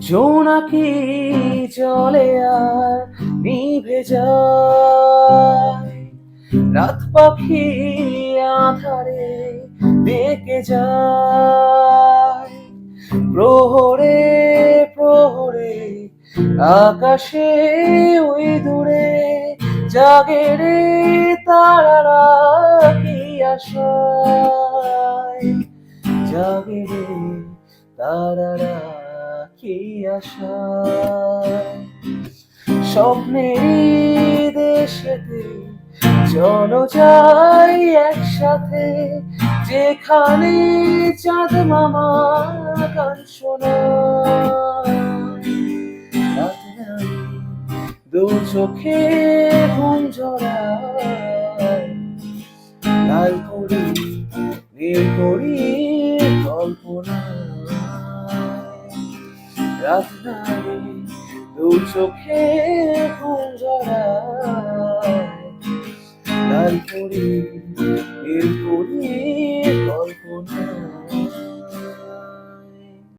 জোনাকি জলে আর নিভে যায়, রাত পাখি আধারে ডেকে যায়। প্রহরে প্রহরে আকাশে ওই দূরে জাগে রে তারারা কি আশায়, জাগে রে তারারা কি আশায়। স্বপ্নেরই দেশেতে চলো যাই একসাথে, যেখানে চাঁদ মামা গান শোনায়। রাত নাই দু চোখে ঘুম ঝরায়, লাল পরি নীল পরির কল্পনায়। রাত নাই দু চোখে ঘুম ঝরায়, লাল পরি নীল পরি